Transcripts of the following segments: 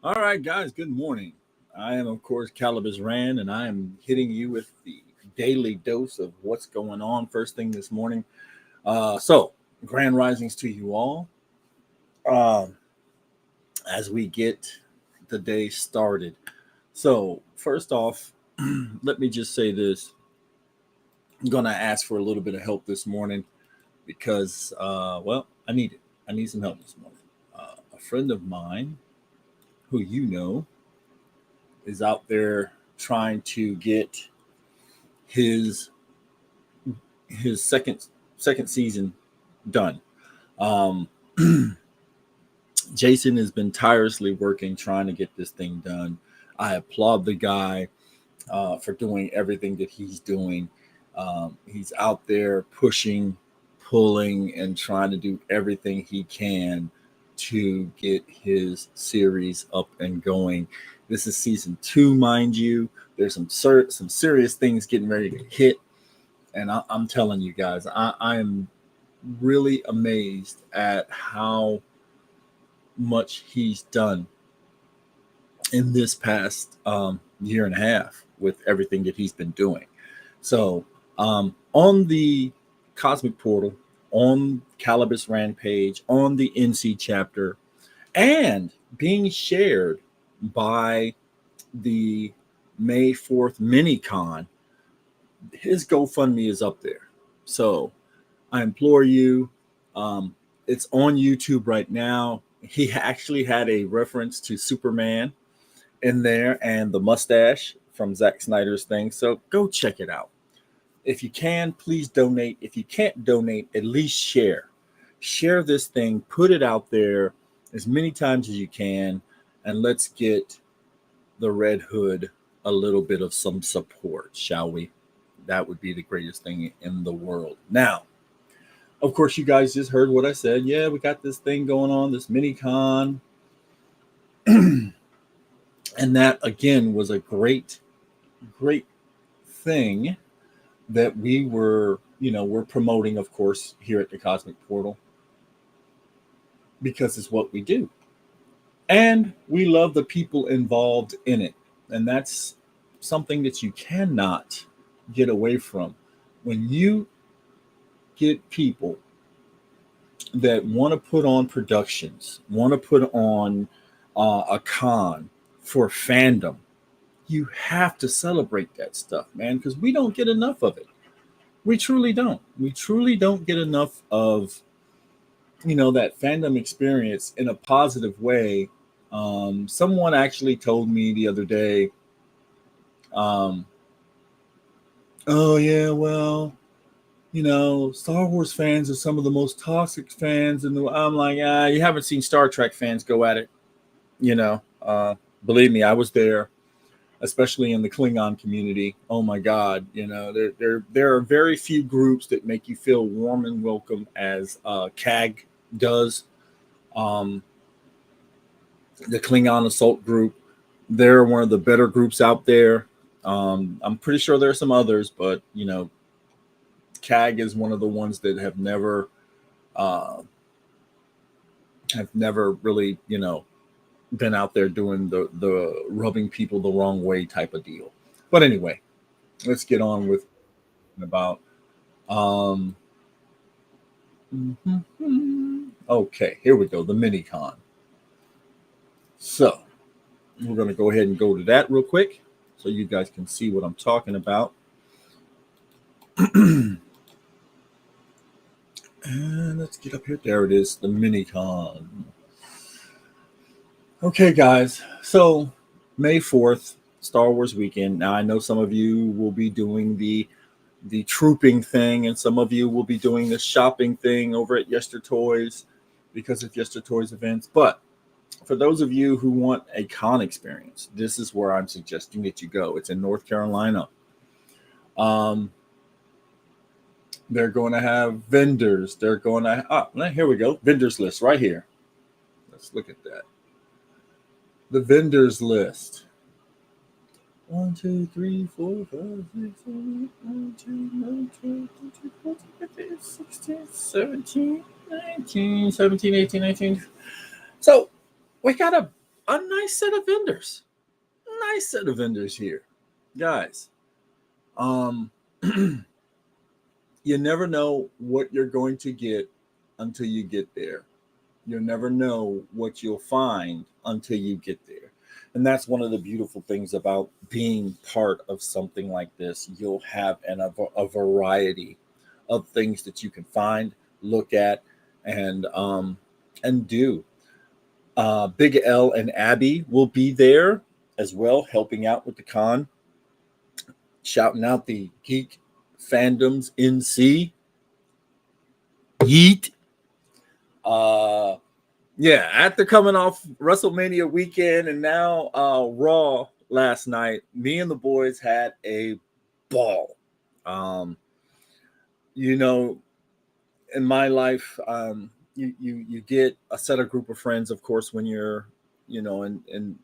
All right, guys, good morning. I am, of course, Calibas Rand, and I am hitting you with the daily dose of what's going on first thing this morning. Grand risings to you all. Um, as we get the day started. So, first off, let me just say this. I'm going to ask for a little bit of help this morning because, I need it. I need some help this morning. A friend of mine who you know is out there trying to get his his second season done. Um, Jason has been tirelessly working trying to get this thing done. I applaud the guy for doing everything that he's doing. He's out there pushing, pulling, and trying to do everything he can to get his series up and going. This is season 2, mind you. There's some serious things getting ready to hit, and I'm telling you guys, I am really amazed at how much he's done in this past year and a half with everything that he's been doing. So, on the Cosmic Portal, on Calibas Rand page, on the NC chapter, and being shared by the May 4th mini con, his GoFundMe is up there. So I implore you, um, it's on YouTube right now. He actually had a reference to Superman in there and the mustache from Zack Snyder's thing. So go check it out. If you can, please donate. If you can't donate, at least share. Share this thing, put it out there as many times as you can, and let's get the Red Hood a little bit of some support, shall we? That would be the greatest thing in the world. Now, of course, you guys just heard what I said. Yeah, we got this thing going on, this mini con. And that, again, was a great thing that we're promoting, of course, here at the Cosmic Portal because it's what we do. And we love the people involved in it. And that's something that you cannot get away from. When you get people that want to put on productions, want to put on a con for fandom, you have to celebrate that stuff, man, because we don't get enough of it. We truly don't. We truly don't get enough of that fandom experience in a positive way. Someone actually told me the other day, um, "Oh yeah, well, Star Wars fans are some of the most toxic fans." And I'm like, you haven't seen Star Trek fans go at it. You know, uh, believe me, I was there, especially in the Klingon community. Oh my God, there are very few groups that make you feel warm and welcome as CAG does. Um, the Klingon Assault Group, they're one of the better groups out there. I'm pretty sure there are some others, but CAG is one of the ones that uh, have never really been out there doing the rubbing people the wrong way type of deal. But anyway, let's get on with about. Um, okay, here we go. The mini con. So we're going to go ahead and go to that real quick, so you guys can see what I'm talking about. And let's get up here. There it is, the mini con. Okay, guys. So May 4th, Star Wars weekend. Now I know some of you will be doing the trooping thing, and some of you will be doing the shopping thing over at Yester Toys because of Yester Toys events. But for those of you who want a con experience, this is where I'm suggesting that you go. It's in North Carolina. Um, they're going to have vendors. They're going to here we go. Vendors list right here. Let's look at that. The vendors list. 1, 2, 3, 4, 5, 6, 7, 8, 9, 10, 11, 12, 13, 14, 15, 16, 17, 19, 17, 18, 19. So we got a nice set of vendors. Nice set of vendors here, guys. Um, you never know what you're going to get until you get there. You'll never know what you'll find until you get there. And that's one of the beautiful things about being part of something like this. You'll have a variety of things that you can find, look at, and do. Big L and Abby will be there as well, helping out with the con, shouting out the geek fandoms in C. Yeet. Yeah, after coming off WrestleMania weekend and now Raw last night, me and the boys had a ball. Um, you know, in my life, you get a set of group of friends, of course, when you're, in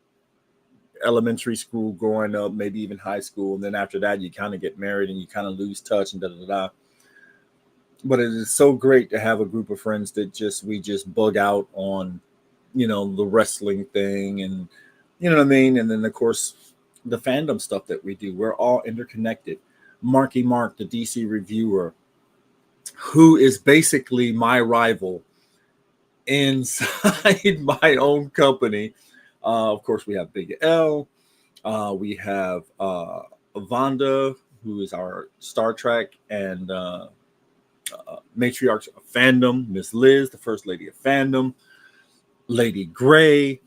elementary school, growing up, maybe even high school, and then after that, you kind of get married and you kind of lose touch and da da da. But it is so great to have a group of friends that we just bug out on, the wrestling thing, and you know what I mean. And then of course the fandom stuff that we do. We're all interconnected. Marky Mark, the DC reviewer, who is basically my rival inside my own company. Of course, we have Big L. We have Vonda, who is our Star Trek and matriarch of fandom, Miss Liz, the first lady of fandom, Lady Gray,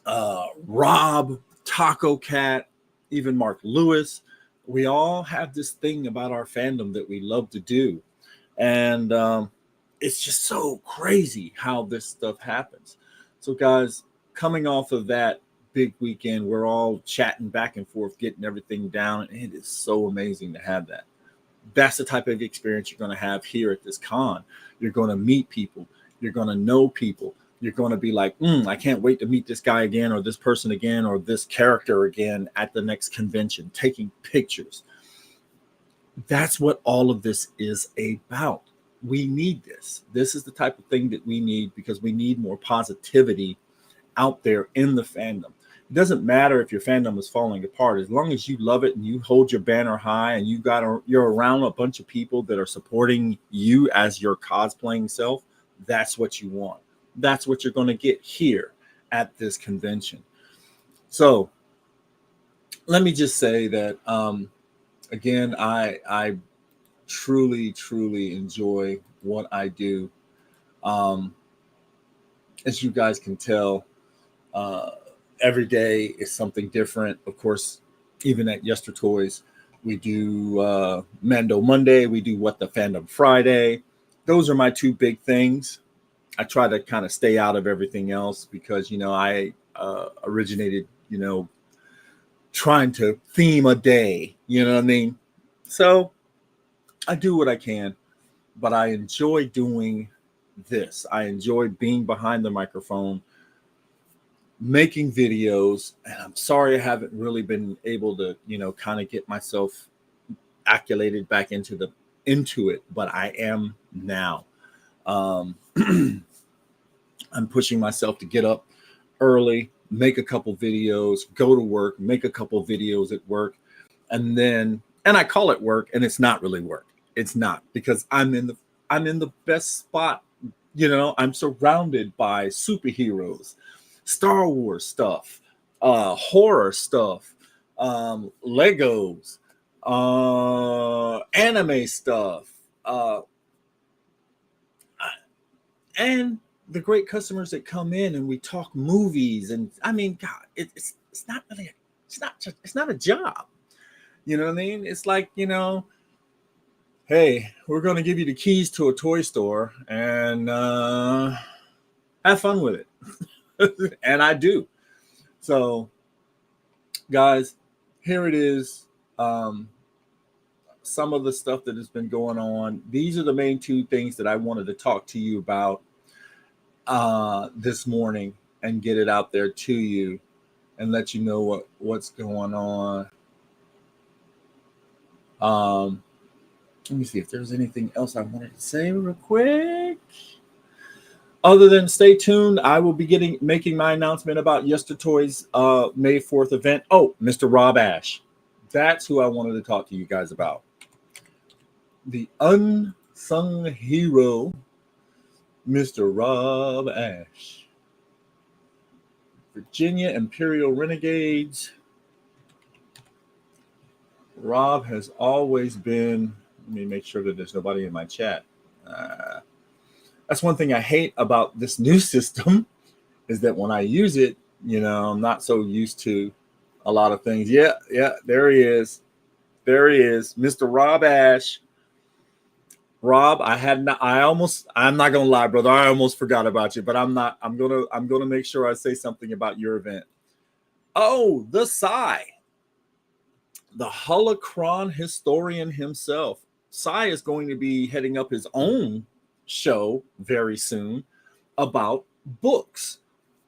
Rob, Taco Cat, even Mark Lewis. We all have this thing about our fandom that we love to do. And it's just so crazy how this stuff happens. So, guys, coming off of that big weekend, we're all chatting back and forth, getting everything down. And it is so amazing to have that. That's the type of experience you're going to have here at this con. You're going to meet people. You're going to know people. You're going to be like, I can't wait to meet this guy again, or this person again, or this character again at the next convention, taking pictures. That's what all of this is about. We need this. This is the type of thing that we need, because we need more positivity out there in the fandom. It doesn't matter if your fandom is falling apart, as long as you love it and you hold your banner high and you're around a bunch of people that are supporting you as your cosplaying self. That's what you want. That's what you're going to get here at this convention. So let me just say that again, I truly, truly enjoy what I do. As you guys can tell, every day is something different. Of course, even at Yester Toys, we do Mando Monday, we do What the Fandom Friday. Those are my two big things. I try to kind of stay out of everything else because, I originated, trying to theme a day, you know what I mean? So I do what I can, but I enjoy doing this. I enjoy being behind the microphone, making videos, and I'm sorry I haven't really been able to, kind of get myself acclimated back into it, but I am now. I'm pushing myself to get up early, make a couple videos, go to work, make a couple videos at work, and I call it work, and it's not really work. It's not, because I'm in the best spot. I'm surrounded by superheroes, Star Wars stuff, horror stuff, Legos, anime stuff, and the great customers that come in, and we talk movies. And I mean, God, it's not really, it's not a job. You know what I mean? It's like, hey, we're going to give you the keys to a toy store and have fun with it. And I do. So, guys, here it is. Some of the stuff that has been going on. These are the main two things that I wanted to talk to you about this morning, and get it out there to you and let you know what's going on. Let me see if there's anything else I wanted to say real quick. Other than stay tuned, I will be making my announcement about Toys May 4th event. Oh, Mr. Rob Ash. That's who I wanted to talk to you guys about. The unsung hero, Mr. Rob Ash. Virginia Imperial Renegades. Rob has always been, let me make sure that there's nobody in my chat. That's one thing I hate about this new system is that when I use it, I'm not so used to a lot of things. Yeah, there he is. There he is, Mr. Rob Ash. Rob, I'm not gonna lie, brother. I almost forgot about you, but I'm gonna make sure I say something about your event. Oh, the Psy. The Holocron historian himself. Psy is going to be heading up his own show very soon about books,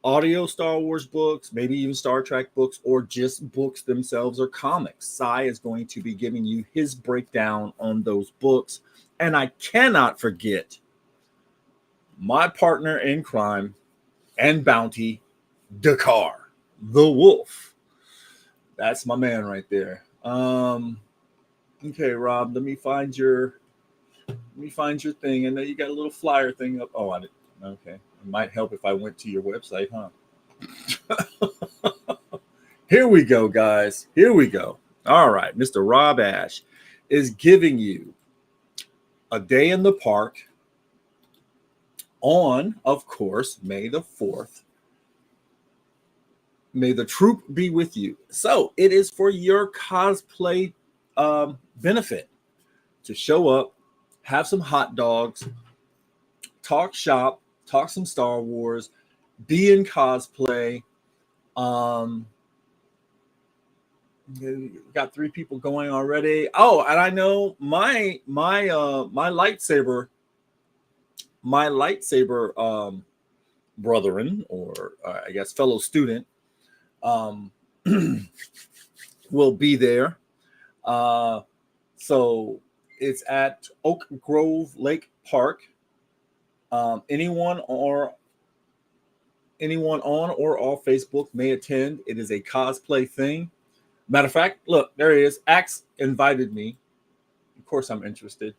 audio Star Wars books, maybe even Star Trek books, or just books themselves or comics. Psy is going to be giving you his breakdown on those books. And I cannot forget my partner in crime and bounty, Dakar, the Wolf. That's my man right there. Okay, Rob, let me find your thing. I know you got a little flyer thing up. Oh, I did. Okay. It might help if I went to your website, huh? Here we go, guys. Here we go. All right. Mr. Rob Ash is giving you a day in the park on, of course, May the 4th. May the troop be with you. So it is for your cosplay benefit to show up, have some hot dogs, talk shop, talk some Star Wars, be in cosplay. Got 3 people going already. Oh, and I know my lightsaber brethren, or I guess fellow student, will be there. So it's at Oak Grove Lake Park. Anyone on or off Facebook may attend. It is a cosplay thing. Matter of fact, look, there he is. Axe invited me. Of course, I'm interested.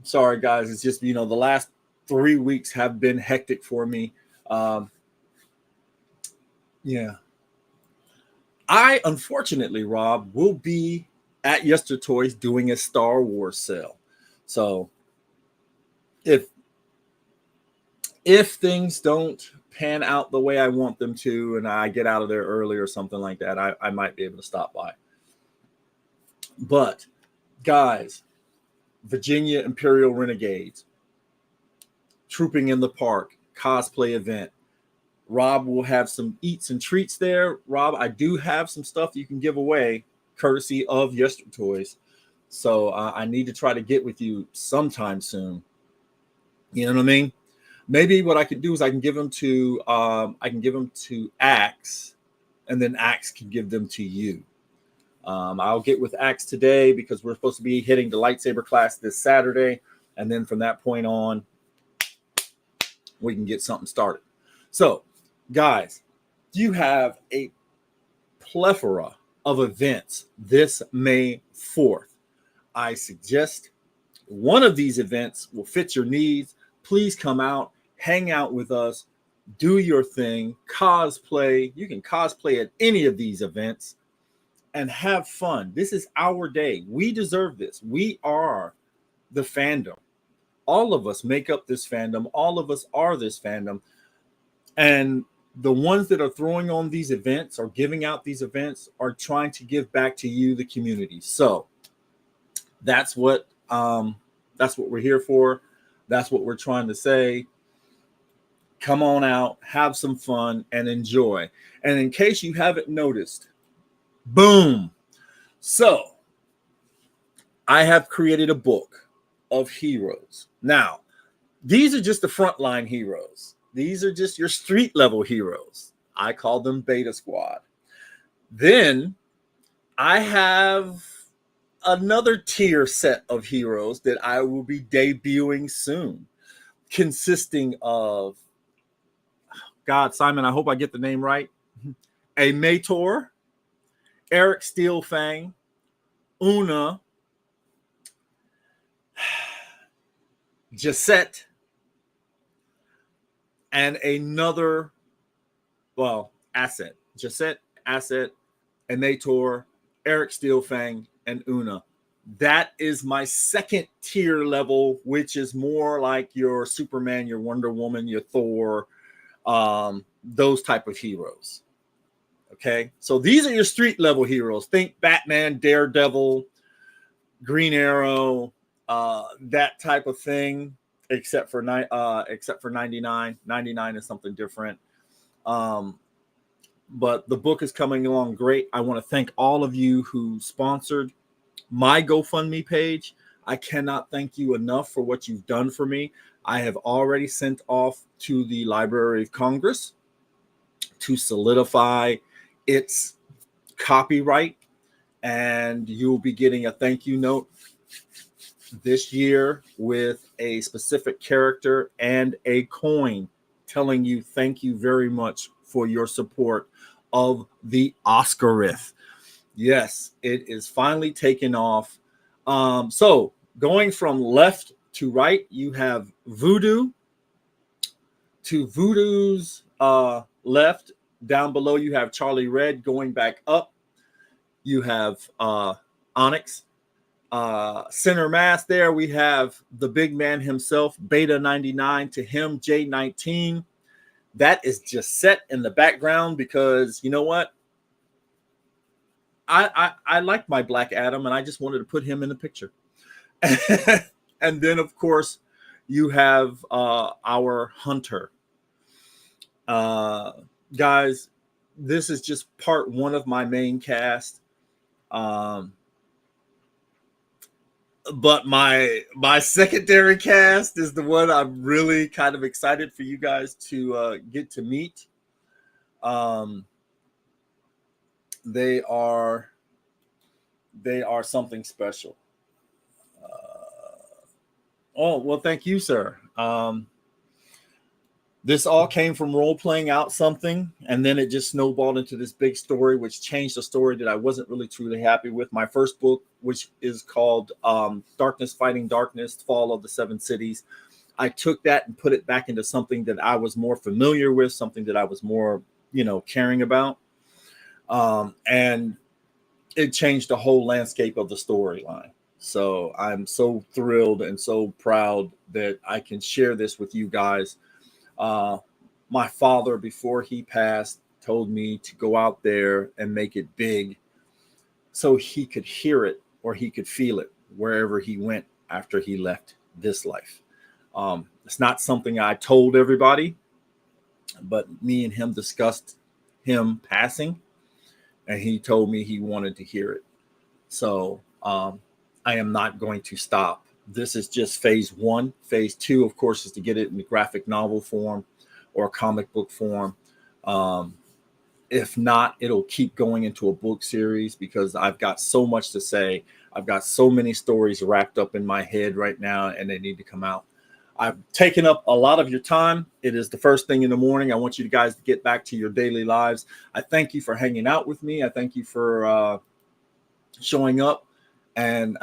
Sorry, guys. It's just, the last 3 weeks have been hectic for me. Yeah. I, unfortunately, Rob, will be at Toys doing a Star Wars sale. So if things don't pan out the way I want them to, and I get out of there early or something like that, I might be able to stop by. But guys, Virginia Imperial Renegades, trooping in the park, cosplay event. Rob will have some eats and treats there. Rob, I do have some stuff you can give away courtesy of Toys. So I need to try to get with you sometime soon. You know what I mean? Maybe what I could do is I can give them to Axe, and then Axe can give them to you. I'll get with Axe today because we're supposed to be hitting the lightsaber class this Saturday, and then from that point on, we can get something started. So, guys, you have a plethora of events this May 4th. I suggest one of these events will fit your needs. Please come out, hang out with us, do your thing, cosplay. You can cosplay at any of these events and have fun. This is our day. We deserve this. We are the fandom. All of us make up this fandom. All of us are this fandom. And the ones that are throwing on these events or giving out these events are trying to give back to you, the community. So that's what we're here for. That's what we're trying to say. Come on out, have some fun, and enjoy. And in case you haven't noticed, boom. So I have created a book of heroes. Now, these are just the frontline heroes. These are just your street level heroes. I call them Beta Squad. Then I have another tier set of heroes that I will be debuting soon, consisting of God, Simon, I hope I get the name right. A Mator, Eric Steelfang, Una, Gisette, and another, asset. Gisette, asset, a Mator, Eric Steelfang, and Una. That is my second tier level, which is more like your Superman, your Wonder Woman, your Thor, those type of heroes. Okay, so these are your street level heroes. Think Batman, Daredevil, Green Arrow, that type of thing. Except for 99. 99 is something different. But the book is coming along great. I want to thank all of you who sponsored my GoFundMe page. I cannot thank you enough for what you've done for me. I have already sent off to the Library of Congress to solidify its copyright, and you'll be getting a thank you note this year with a specific character and a coin telling you thank you very much for your support of the Oscarith. Yes, it is finally taken off. So going from left to right, you have Voodoo. To Voodoo's left, down below, you have Charlie Red. Going back up, you have Onyx. Center mass there, we have the big man himself, Beta 99. To him, J19. That is just set in the background because you know what? I like my Black Adam, and I just wanted to put him in the picture. And then, of course, you have our Hunter. Guys, this is just part one of my main cast. But my secondary cast is the one I'm really kind of excited for you guys to get to meet. They are something special. Oh, well, thank you, sir. This all came from role playing out something, and then it just snowballed into this big story, which changed the story that I wasn't really truly happy with. My first book, which is called Darkness Fighting Darkness, Fall of the Seven Cities. I took that and put it back into something that I was more familiar with, something that I was more, caring about. And it changed the whole landscape of the storyline. So I'm so thrilled and so proud that I can share this with you guys. My father, before he passed, told me to go out there and make it big so he could hear it or he could feel it wherever he went after he left this life. It's not something I told everybody, but me and him discussed him passing, and he told me he wanted to hear it. So I am not going to stop. This is just phase one. Phase two, of course, is to get it in the graphic novel form or comic book form. If not, it'll keep going into a book series because I've got so much to say. I've got so many stories wrapped up in my head right now, and they need to come out. I've taken up a lot of your time. It is the first thing in the morning. I want you guys to get back to your daily lives. I thank you for hanging out with me. I thank you for showing up and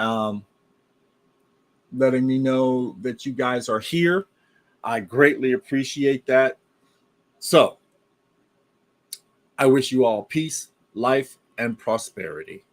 letting me know that you guys are here. I greatly appreciate that. So I wish you all peace, life, and prosperity.